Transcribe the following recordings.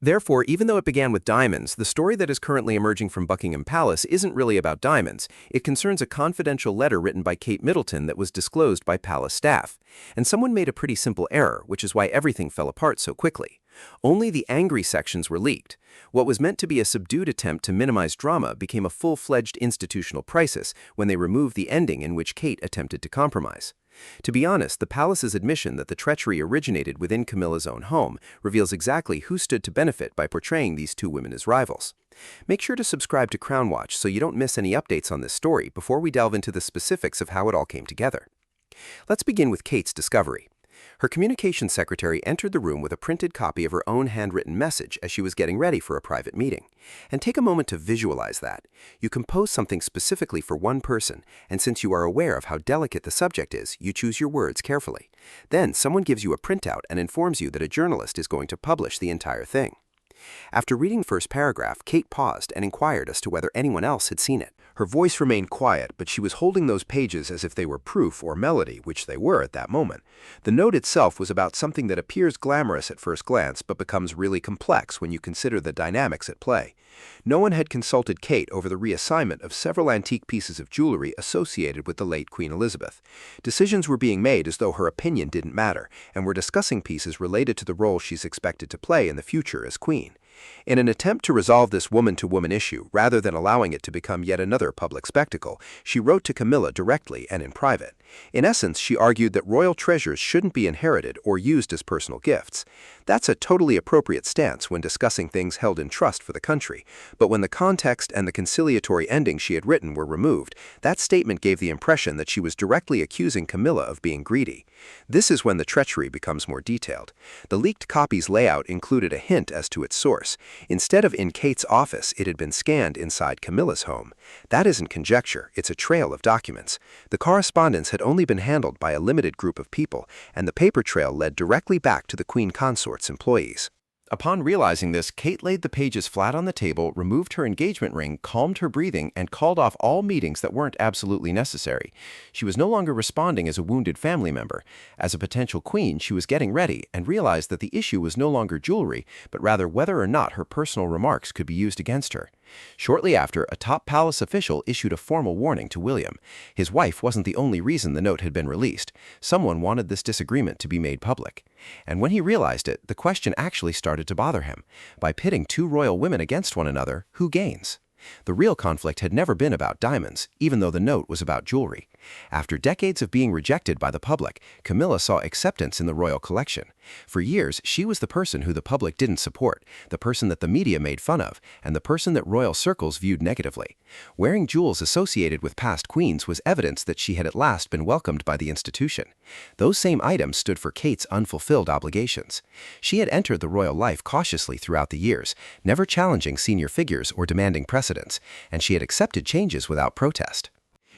Therefore, even though it began with diamonds, the story that is currently emerging from Buckingham Palace isn't really about diamonds. It concerns a confidential letter written by Kate Middleton that was disclosed by palace staff. And someone made a pretty simple error, which is why everything fell apart so quickly. Only the angry sections were leaked. What was meant to be a subdued attempt to minimize drama became a full-fledged institutional crisis when they removed the ending in which Kate attempted to compromise. To be honest, the palace's admission that the treachery originated within Camilla's own home reveals exactly who stood to benefit by portraying these two women as rivals. Make sure to subscribe to Crown Watch so you don't miss any updates on this story before we delve into the specifics of how it all came together. Let's begin with Kate's discovery. Her communications secretary entered the room with a printed copy of her own handwritten message as she was getting ready for a private meeting. And take a moment to visualize that. You compose something specifically for one person, and since you are aware of how delicate the subject is, you choose your words carefully. Then someone gives you a printout and informs you that a journalist is going to publish the entire thing. After reading the first paragraph, Kate paused and inquired as to whether anyone else had seen it. Her voice remained quiet, but she was holding those pages as if they were proof or melody, which they were at that moment. The note itself was about something that appears glamorous at first glance but becomes really complex when you consider the dynamics at play. No one had consulted Kate over the reassignment of several antique pieces of jewelry associated with the late Queen Elizabeth. Decisions were being made as though her opinion didn't matter, and were discussing pieces related to the role she's expected to play in the future as queen. In an attempt to resolve this woman-to-woman issue, rather than allowing it to become yet another public spectacle, she wrote to Camilla directly and in private. In essence, she argued that royal treasures shouldn't be inherited or used as personal gifts. That's a totally appropriate stance when discussing things held in trust for the country, but when the context and the conciliatory ending she had written were removed, that statement gave the impression that she was directly accusing Camilla of being greedy. This is when the treachery becomes more detailed. The leaked copy's layout included a hint as to its source. Instead of in Kate's office, it had been scanned inside Camilla's home. That isn't conjecture, it's a trail of documents. The correspondence had only been handled by a limited group of people, and the paper trail led directly back to the Queen Consort's employees. Upon realizing this, Kate laid the pages flat on the table, removed her engagement ring, calmed her breathing, and called off all meetings that weren't absolutely necessary. She was no longer responding as a wounded family member. As a potential queen, she was getting ready and realized that the issue was no longer jewelry, but rather whether or not her personal remarks could be used against her. Shortly after, a top palace official issued a formal warning to William. His wife wasn't the only reason the note had been released. Someone wanted this disagreement to be made public. And when he realized it, the question actually started to bother him. By pitting two royal women against one another, who gains? The real conflict had never been about diamonds, even though the note was about jewelry. After decades of being rejected by the public, Camilla saw acceptance in the royal collection. For years, she was the person who the public didn't support, the person that the media made fun of, and the person that royal circles viewed negatively. Wearing jewels associated with past queens was evidence that she had at last been welcomed by the institution. Those same items stood for Kate's unfulfilled obligations. She had entered the royal life cautiously throughout the years, never challenging senior figures or demanding precedence, and she had accepted changes without protest.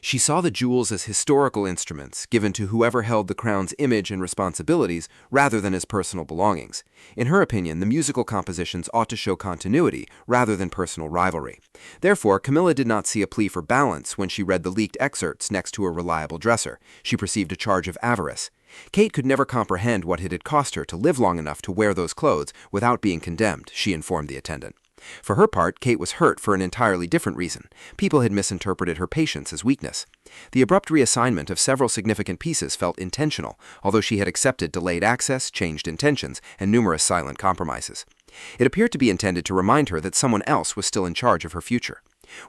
She saw the jewels as historical instruments given to whoever held the crown's image and responsibilities rather than as personal belongings. In her opinion, the musical compositions ought to show continuity rather than personal rivalry. Therefore, Camilla did not see a plea for balance when she read the leaked excerpts next to a reliable dresser. She perceived a charge of avarice. Kate could never comprehend what it had cost her to live long enough to wear those clothes without being condemned, she informed the attendant. For her part, Kate was hurt for an entirely different reason. People had misinterpreted her patience as weakness. The abrupt reassignment of several significant pieces felt intentional, although she had accepted delayed access, changed intentions, and numerous silent compromises. It appeared to be intended to remind her that someone else was still in charge of her future.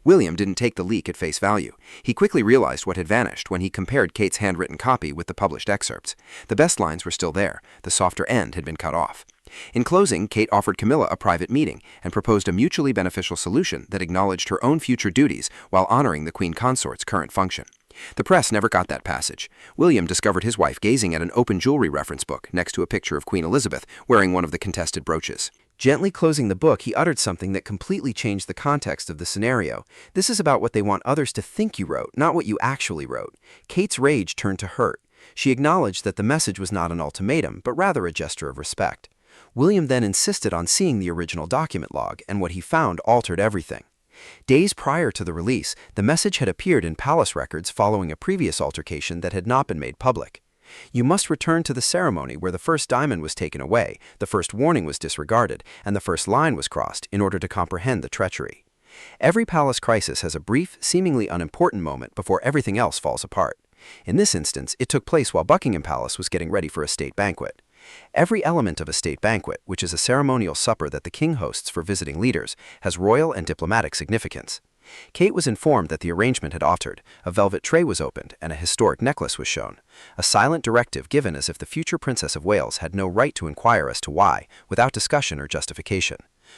William didn't take the leak at face value. He quickly realized what had vanished when he compared Kate's handwritten copy with the published excerpts. The best lines were still there. The softer end had been cut off. In closing, Kate offered Camilla a private meeting and proposed a mutually beneficial solution that acknowledged her own future duties while honoring the Queen Consort's current function. The press never got that passage. William discovered his wife gazing at an open jewelry reference book next to a picture of Queen Elizabeth wearing one of the contested brooches. Gently closing the book, he uttered something that completely changed the context of the scenario. This is about what they want others to think you wrote, not what you actually wrote. Kate's rage turned to hurt. She acknowledged that the message was not an ultimatum, but rather a gesture of respect. William then insisted on seeing the original document log, and what he found altered everything. Days prior to the release, the message had appeared in palace records following a previous altercation that had not been made public. You must return to the ceremony where the first diamond was taken away, the first warning was disregarded, and the first line was crossed in order to comprehend the treachery. Every palace crisis has a brief, seemingly unimportant moment before everything else falls apart. In this instance, it took place while Buckingham Palace was getting ready for a state banquet. Every element of a state banquet, which is a ceremonial supper that the king hosts for visiting leaders, has royal and diplomatic significance. Kate was informed that the arrangement had altered, a velvet tray was opened, and a historic necklace was shown. A silent directive given as if the future Princess of Wales had no right to inquire as to why, without discussion or justification.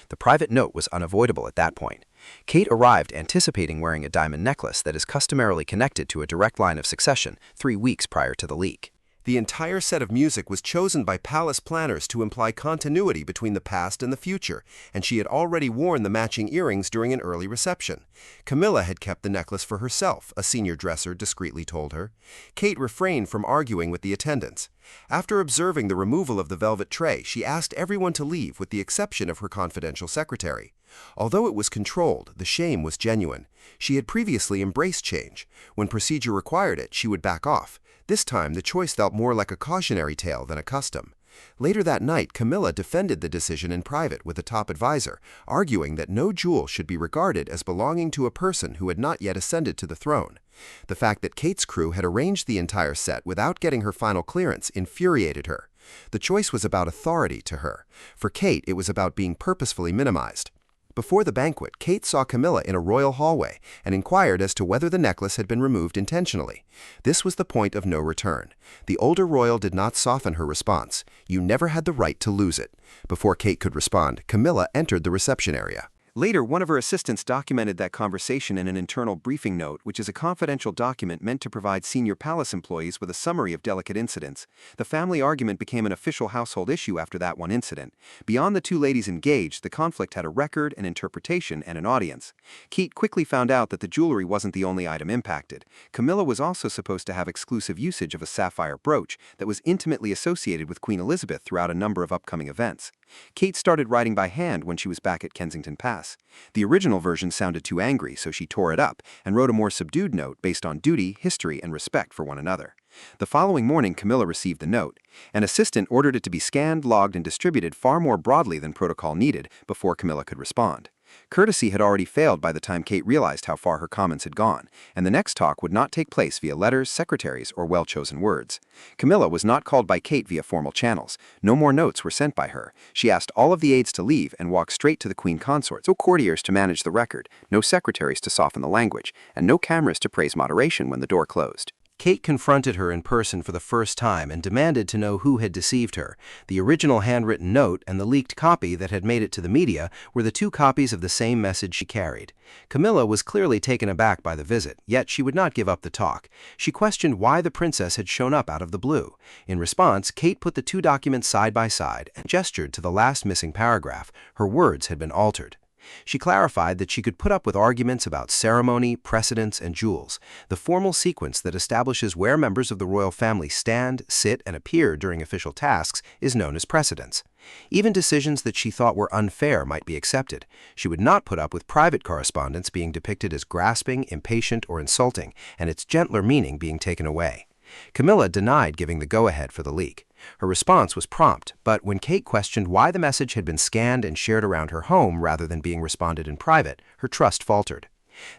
The private note was unavoidable at that point. Kate arrived anticipating wearing a diamond necklace that is customarily connected to a direct line of succession 3 weeks prior to the leak. The entire set of music was chosen by palace planners to imply continuity between the past and the future, and she had already worn the matching earrings during an early reception. Camilla had kept the necklace for herself, a senior dresser discreetly told her. Kate refrained from arguing with the attendants. After observing the removal of the velvet tray, she asked everyone to leave with the exception of her confidential secretary. Although it was controlled, the shame was genuine. She had previously embraced change. When procedure required it, she would back off. This time, the choice felt more like a cautionary tale than a custom. Later that night, Camilla defended the decision in private with a top advisor, arguing that no jewel should be regarded as belonging to a person who had not yet ascended to the throne. The fact that Kate's crew had arranged the entire set without getting her final clearance infuriated her. The choice was about authority to her. For Kate, it was about being purposefully minimized. Before the banquet, Kate saw Camilla in a royal hallway and inquired as to whether the necklace had been removed intentionally. This was the point of no return. The older royal did not soften her response. You never had the right to lose it. Before Kate could respond, Camilla entered the reception area. Later, one of her assistants documented that conversation in an internal briefing note, which is a confidential document meant to provide senior palace employees with a summary of delicate incidents. The family argument became an official household issue after that one incident. Beyond the two ladies engaged, the conflict had a record, an interpretation, and an audience. Kate quickly found out that the jewelry wasn't the only item impacted. Camilla was also supposed to have exclusive usage of a sapphire brooch that was intimately associated with Queen Elizabeth throughout a number of upcoming events. Kate started writing by hand when she was back at Kensington Pass. The original version sounded too angry, so she tore it up and wrote a more subdued note based on duty, history, and respect for one another. The following morning, Camilla received the note. An assistant ordered it to be scanned, logged, and distributed far more broadly than protocol needed before Camilla could respond. Courtesy had already failed by the time Kate realized how far her comments had gone, and the next talk would not take place via letters, secretaries, or well-chosen words. Camilla was not called by Kate via formal channels. No more notes were sent by her. She asked all of the aides to leave and walk straight to the queen consorts, no courtiers to manage the record, no secretaries to soften the language, and no cameras to praise moderation when the door closed. Kate confronted her in person for the first time and demanded to know who had deceived her. The original handwritten note and the leaked copy that had made it to the media were the two copies of the same message she carried. Camilla was clearly taken aback by the visit, yet she would not give up the talk. She questioned why the princess had shown up out of the blue. In response, Kate put the two documents side by side and gestured to the last missing paragraph. Her words had been altered. She clarified that she could put up with arguments about ceremony, precedence, and jewels. The formal sequence that establishes where members of the royal family stand, sit, and appear during official tasks is known as precedence. Even decisions that she thought were unfair might be accepted. She would not put up with private correspondence being depicted as grasping, impatient, or insulting, and its gentler meaning being taken away. Camilla denied giving the go-ahead for the leak. Her response was prompt, but when Kate questioned why the message had been scanned and shared around her home rather than being responded in private, her trust faltered.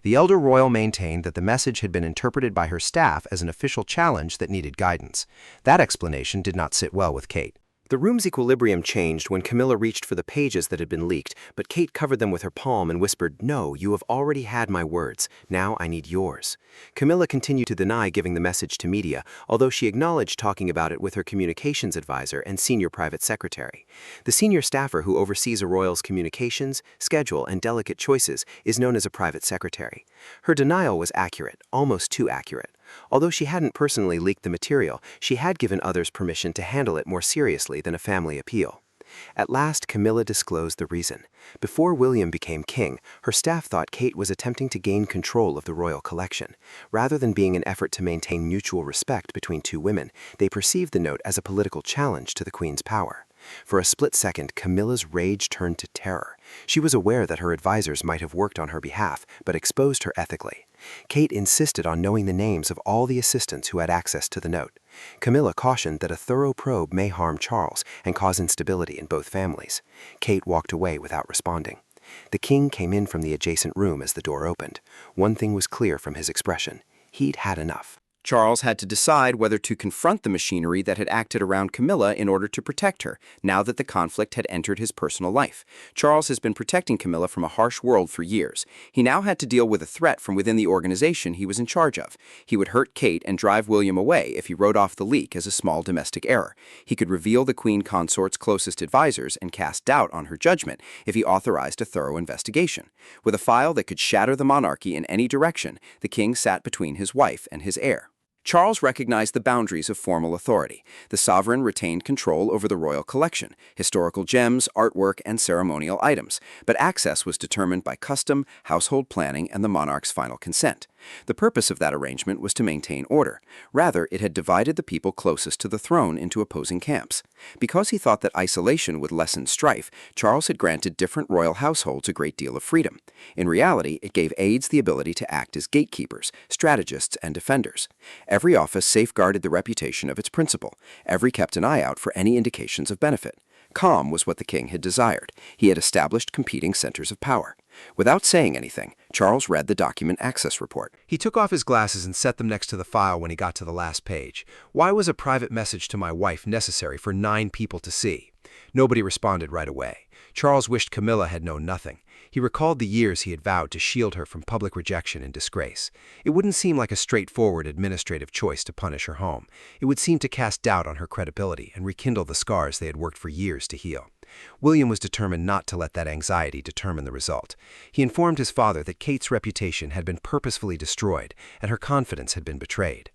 The elder royal maintained that the message had been interpreted by her staff as an official challenge that needed guidance. That explanation did not sit well with Kate. The room's equilibrium changed when Camilla reached for the pages that had been leaked, but Kate covered them with her palm and whispered, "No, you have already had my words. Now I need yours." Camilla continued to deny giving the message to media, although she acknowledged talking about it with her communications advisor and senior private secretary. The senior staffer who oversees a royal's communications, schedule, and delicate choices is known as a private secretary. Her denial was accurate, almost too accurate. Although she hadn't personally leaked the material, she had given others permission to handle it more seriously than a family appeal. At last, Camilla disclosed the reason. Before William became king, her staff thought Kate was attempting to gain control of the royal collection. Rather than being an effort to maintain mutual respect between two women, they perceived the note as a political challenge to the queen's power. For a split second, Camilla's rage turned to terror. She was aware that her advisors might have worked on her behalf, but exposed her ethically. Kate insisted on knowing the names of all the assistants who had access to the note. Camilla cautioned that a thorough probe may harm Charles and cause instability in both families. Kate walked away without responding. The king came in from the adjacent room as the door opened. One thing was clear from his expression. He'd had enough. Charles had to decide whether to confront the machinery that had acted around Camilla in order to protect her, now that the conflict had entered his personal life. Charles has been protecting Camilla from a harsh world for years. He now had to deal with a threat from within the organization he was in charge of. He would hurt Kate and drive William away if he wrote off the leak as a small domestic error. He could reveal the Queen Consort's closest advisors and cast doubt on her judgment if he authorized a thorough investigation. With a file that could shatter the monarchy in any direction, the king sat between his wife and his heir. Charles recognized the boundaries of formal authority. The sovereign retained control over the royal collection, historical gems, artwork, and ceremonial items, but access was determined by custom, household planning, and the monarch's final consent. The purpose of that arrangement was to maintain order. Rather, it had divided the people closest to the throne into opposing camps. Because he thought that isolation would lessen strife, Charles had granted different royal households a great deal of freedom. In reality, it gave aides the ability to act as gatekeepers, strategists, and defenders. Every office safeguarded the reputation of its principal. Every kept an eye out for any indications of benefit. Calm was what the king had desired. He had established competing centers of power. Without saying anything, Charles read the document access report. He took off his glasses and set them next to the file when he got to the last page. Why was a private message to my wife necessary for 9 people to see? Nobody responded right away. Charles wished Camilla had known nothing. He recalled the years he had vowed to shield her from public rejection and disgrace. It wouldn't seem like a straightforward administrative choice to punish her home. It would seem to cast doubt on her credibility and rekindle the scars they had worked for years to heal. William was determined not to let that anxiety determine the result. He informed his father that Kate's reputation had been purposefully destroyed and her confidence had been betrayed.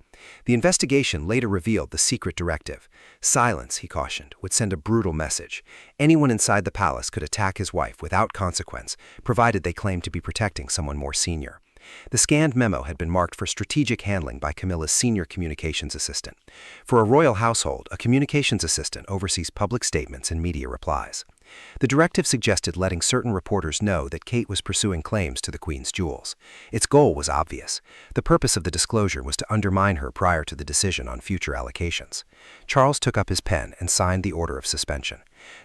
The investigation later revealed the secret directive. Silence, he cautioned, would send a brutal message. Anyone inside the palace could attack his wife without consequence, provided they claimed to be protecting someone more senior. The scanned memo had been marked for strategic handling by Camilla's senior communications assistant. For a royal household, a communications assistant oversees public statements and media replies. The directive suggested letting certain reporters know that Kate was pursuing claims to the Queen's jewels. Its goal was obvious. The purpose of the disclosure was to undermine her prior to the decision on future allocations. Charles took up his pen and signed the order of suspension.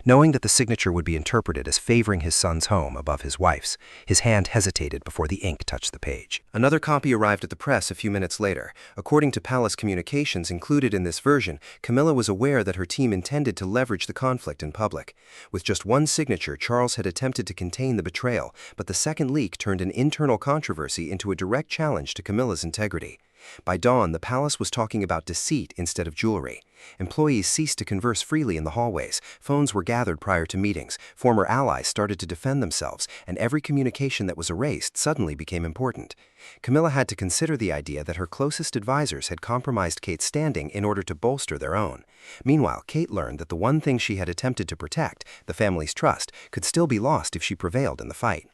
Knowing that the signature would be interpreted as favoring his son's home above his wife's, his hand hesitated before the ink touched the page. Another copy arrived at the press a few minutes later. According to palace communications included in this version, Camilla was aware that her team intended to leverage the conflict in public. With just one signature, Charles had attempted to contain the betrayal, but the second leak turned an internal controversy into a direct challenge to Camilla's integrity. By dawn, the palace was talking about deceit instead of jewelry. Employees ceased to converse freely in the hallways, phones were gathered prior to meetings, former allies started to defend themselves, and every communication that was erased suddenly became important. Camilla had to consider the idea that her closest advisors had compromised Kate's standing in order to bolster their own. Meanwhile, Kate learned that the one thing she had attempted to protect, the family's trust, could still be lost if she prevailed in the fight.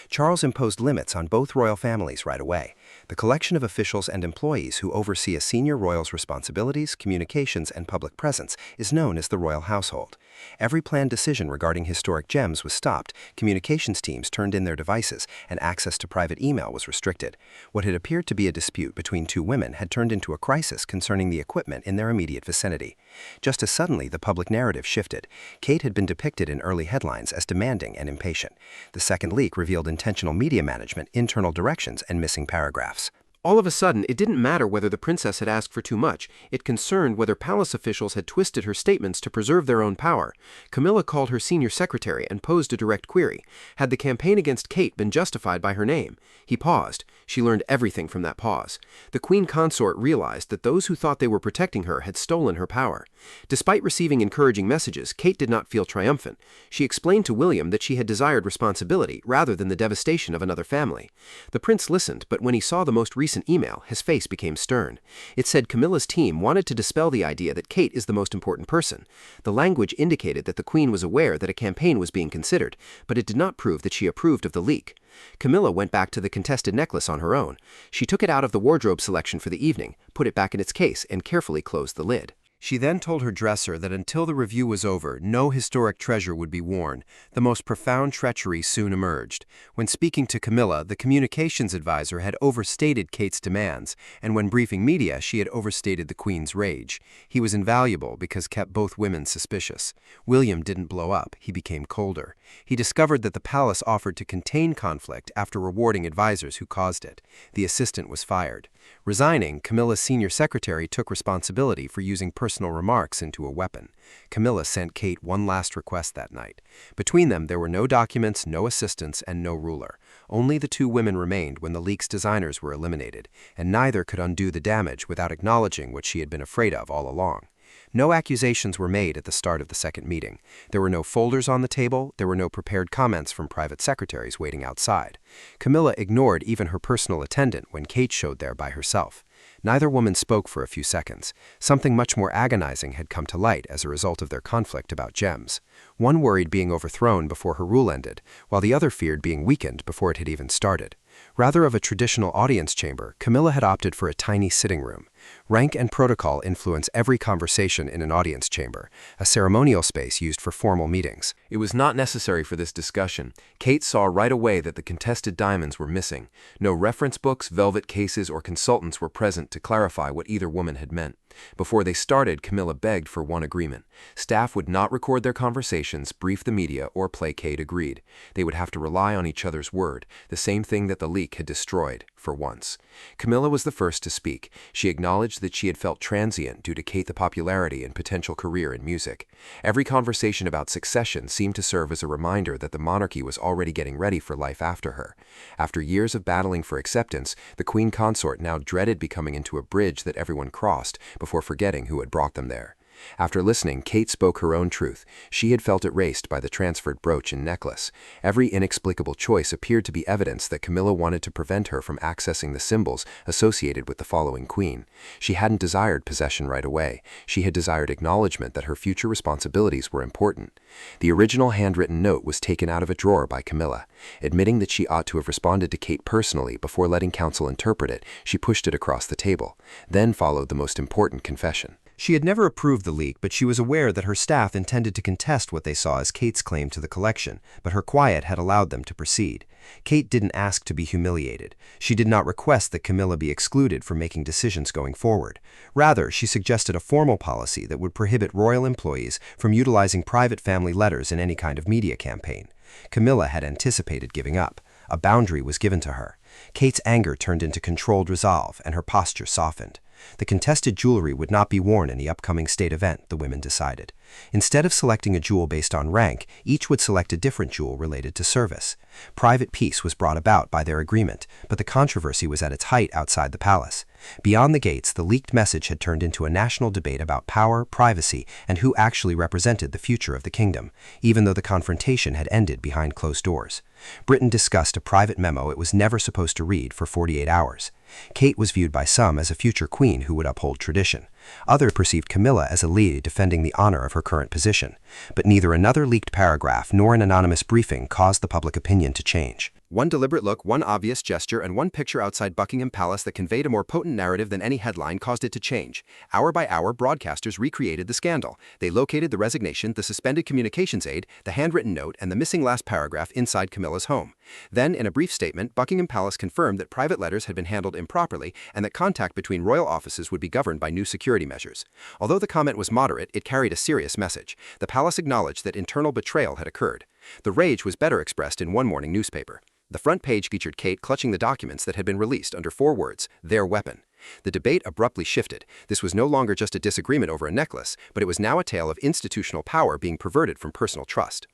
Charles imposed limits on both royal families right away. The collection of officials and employees who oversee a senior royal's responsibilities, communications, and public presence is known as the royal household. Every planned decision regarding historic gems was stopped, communications teams turned in their devices, and access to private email was restricted. What had appeared to be a dispute between two women had turned into a crisis concerning the equipment in their immediate vicinity. Just as suddenly, the public narrative shifted. Kate had been depicted in early headlines as demanding and impatient. The second leak revealed intentional media management, internal directions, and missing paragraphs. All of a sudden, it didn't matter whether the princess had asked for too much. It concerned whether palace officials had twisted her statements to preserve their own power. Camilla called her senior secretary and posed a direct query. Had the campaign against Kate been justified by her name? He paused. She learned everything from that pause. The Queen Consort realized that those who thought they were protecting her had stolen her power. Despite receiving encouraging messages, Kate did not feel triumphant. She explained to William that she had desired responsibility rather than the devastation of another family. The prince listened, but when he saw the most recent email, his face became stern. It said Camilla's team wanted to dispel the idea that Kate is the most important person. The language indicated that the Queen was aware that a campaign was being considered, but it did not prove that she approved of the leak. Camilla went back to the contested necklace on her own. She took it out of the wardrobe selection for the evening, put it back in its case, and carefully closed the lid. She then told her dresser that until the review was over, no historic treasure would be worn. The most profound treachery soon emerged. When speaking to Camilla, the communications advisor had overstated Kate's demands, and when briefing media, she had overstated the Queen's rage. He was invaluable because kept both women suspicious. William didn't blow up, he became colder. He discovered that the palace offered to contain conflict after rewarding advisors who caused it. The assistant was fired. Resigning, Camilla's senior secretary took responsibility for using personal remarks into a weapon. Camilla sent Kate one last request that night. Between them, there were no documents, no assistants, and no ruler. Only the two women remained when the leak's designers were eliminated, and neither could undo the damage without acknowledging what she had been afraid of all along. No accusations were made at the start of the second meeting. There were no folders on the table, there were no prepared comments from private secretaries waiting outside. Camilla ignored even her personal attendant when Kate showed there by herself. Neither woman spoke for a few seconds. Something much more agonizing had come to light as a result of their conflict about gems. One worried being overthrown before her rule ended, while the other feared being weakened before it had even started. Rather of a traditional audience chamber, Camilla had opted for a tiny sitting room. Rank and protocol influence every conversation in an audience chamber, a ceremonial space used for formal meetings. It was not necessary for this discussion. Kate saw right away that the contested diamonds were missing. No reference books, velvet cases, or consultants were present to clarify what either woman had meant. Before they started, Camilla begged for one agreement. Staff would not record their conversations, brief the media, or play Kate agreed. They would have to rely on each other's word, the same thing that the leak had destroyed, for once. Camilla was the first to speak. She acknowledged that she had felt transient due to Kate's popularity and potential career in music. Every conversation about succession seemed to serve as a reminder that the monarchy was already getting ready for life after her. After years of battling for acceptance, the queen consort now dreaded becoming into a bridge that everyone crossed before forgetting who had brought them there. After listening, Kate spoke her own truth. She had felt erased by the transferred brooch and necklace. Every inexplicable choice appeared to be evidence that Camilla wanted to prevent her from accessing the symbols associated with the following queen. She hadn't desired possession right away. She had desired acknowledgement that her future responsibilities were important. The original handwritten note was taken out of a drawer by Camilla. Admitting that she ought to have responded to Kate personally before letting counsel interpret it, she pushed it across the table. Then followed the most important confession. She had never approved the leak, but she was aware that her staff intended to contest what they saw as Kate's claim to the collection, but her quiet had allowed them to proceed. Kate didn't ask to be humiliated. She did not request that Camilla be excluded from making decisions going forward. Rather, she suggested a formal policy that would prohibit royal employees from utilizing private family letters in any kind of media campaign. Camilla had anticipated giving up. A boundary was given to her. Kate's anger turned into controlled resolve, and her posture softened. The contested jewelry would not be worn in the upcoming state event, the women decided. Instead of selecting a jewel based on rank, each would select a different jewel related to service. Private peace was brought about by their agreement, but the controversy was at its height outside the palace. Beyond the gates, the leaked message had turned into a national debate about power, privacy, and who actually represented the future of the kingdom, even though the confrontation had ended behind closed doors. Britain discussed a private memo it was never supposed to read for 48 hours. Kate was viewed by some as a future queen who would uphold tradition. Others perceived Camilla as a lady defending the honor of her current position. But neither another leaked paragraph nor an anonymous briefing caused the public opinion to change. One deliberate look, one obvious gesture, and one picture outside Buckingham Palace that conveyed a more potent narrative than any headline caused it to change. Hour by hour, broadcasters recreated the scandal. They located the resignation, the suspended communications aide, the handwritten note, and the missing last paragraph inside Camilla's home. Then, in a brief statement, Buckingham Palace confirmed that private letters had been handled improperly and that contact between royal offices would be governed by new security measures. Although the comment was moderate, it carried a serious message. The palace acknowledged that internal betrayal had occurred. The rage was better expressed in one morning newspaper. The front page featured Kate clutching the documents that had been released under 4 words, their weapon. The debate abruptly shifted. This was no longer just a disagreement over a necklace, but it was now a tale of institutional power being perverted from personal trust.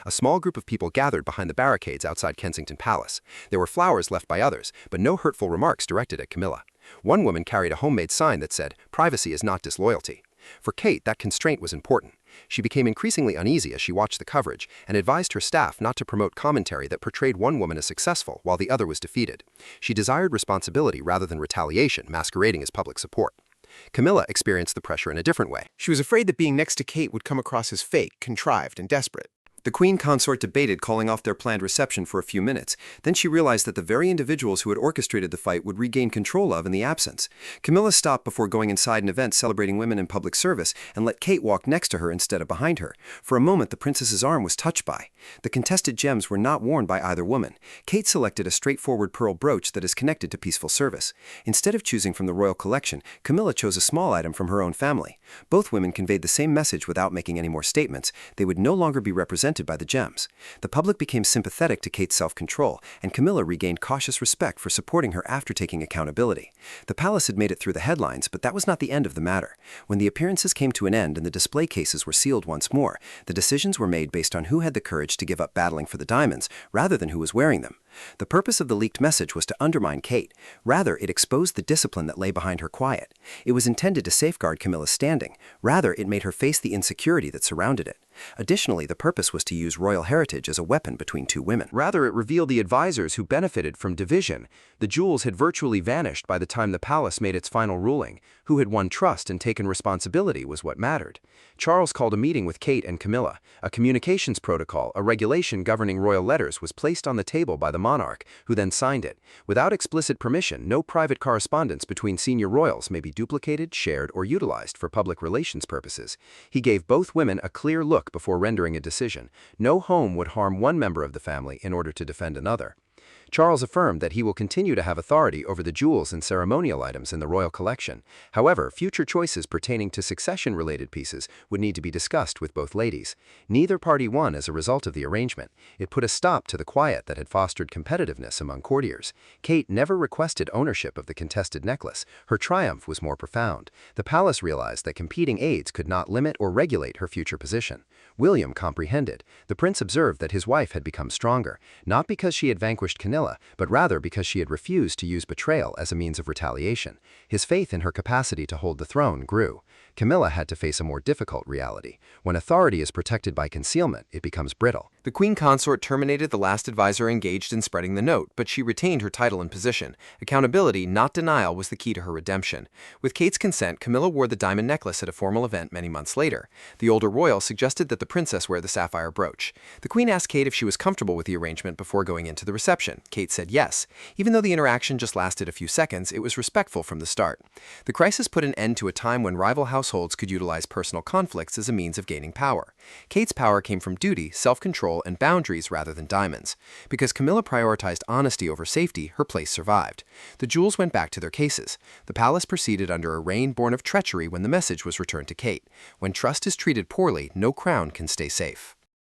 A small group of people gathered behind the barricades outside Kensington Palace. There were flowers left by others, but no hurtful remarks directed at Camilla. One woman carried a homemade sign that said, "Privacy is not disloyalty." For Kate, that constraint was important. She became increasingly uneasy as she watched the coverage and advised her staff not to promote commentary that portrayed one woman as successful while the other was defeated. She desired responsibility rather than retaliation, masquerading as public support. Camilla experienced the pressure in a different way. She was afraid that being next to Kate would come across as fake, contrived, and desperate. The queen consort debated calling off their planned reception for a few minutes. Then she realized that the very individuals who had orchestrated the fight would regain control of in the absence. Camilla stopped before going inside an event celebrating women in public service and let Kate walk next to her instead of behind her. For a moment, the princess's arm was touched by. The contested gems were not worn by either woman. Kate selected a straightforward pearl brooch that is connected to peaceful service. Instead of choosing from the royal collection, Camilla chose a small item from her own family. Both women conveyed the same message without making any more statements. They would no longer be represented by the gems. The public became sympathetic to Kate's self-control, and Camilla regained cautious respect for supporting her after taking accountability. The palace had made it through the headlines, but that was not the end of the matter. When the appearances came to an end and the display cases were sealed once more, the decisions were made based on who had the courage to give up battling for the diamonds, rather than who was wearing them. The purpose of the leaked message was to undermine Kate. Rather, it exposed the discipline that lay behind her quiet. It was intended to safeguard Camilla's standing. Rather, it made her face the insecurity that surrounded it. Additionally, the purpose was to use royal heritage as a weapon between two women. Rather, it revealed the advisors who benefited from division. The jewels had virtually vanished by the time the palace made its final ruling. Who had won trust and taken responsibility was what mattered. Charles called a meeting with Kate and Camilla. A communications protocol, a regulation governing royal letters, was placed on the table by the monarch, who then signed it. Without explicit permission, no private correspondence between senior royals may be duplicated, shared, or utilized for public relations purposes. He gave both women a clear look before rendering a decision. No home would harm one member of the family in order to defend another. Charles affirmed that he will continue to have authority over the jewels and ceremonial items in the royal collection. However, future choices pertaining to succession-related pieces would need to be discussed with both ladies. Neither party won as a result of the arrangement. It put a stop to the quiet that had fostered competitiveness among courtiers. Kate never requested ownership of the contested necklace. Her triumph was more profound. The palace realized that competing aides could not limit or regulate her future position. William comprehended. The prince observed that his wife had become stronger, not because she had vanquished Camilla, but rather because she had refused to use betrayal as a means of retaliation. His faith in her capacity to hold the throne grew. Camilla had to face a more difficult reality. When authority is protected by concealment, it becomes brittle. The queen consort terminated the last advisor engaged in spreading the note, but she retained her title and position. Accountability, not denial, was the key to her redemption. With Kate's consent, Camilla wore the diamond necklace at a formal event many months later. The older royal suggested that the princess wear the sapphire brooch. The queen asked Kate if she was comfortable with the arrangement before going into the reception. Kate said yes. Even though the interaction just lasted a few seconds, it was respectful from the start. The crisis put an end to a time when rival households could utilize personal conflicts as a means of gaining power. Kate's power came from duty, self-control, and boundaries rather than diamonds. Because Camilla prioritized honesty over safety, her place survived. The jewels went back to their cases. The palace proceeded under a reign born of treachery when the message was returned to Kate. When trust is treated poorly, no crown can stay safe.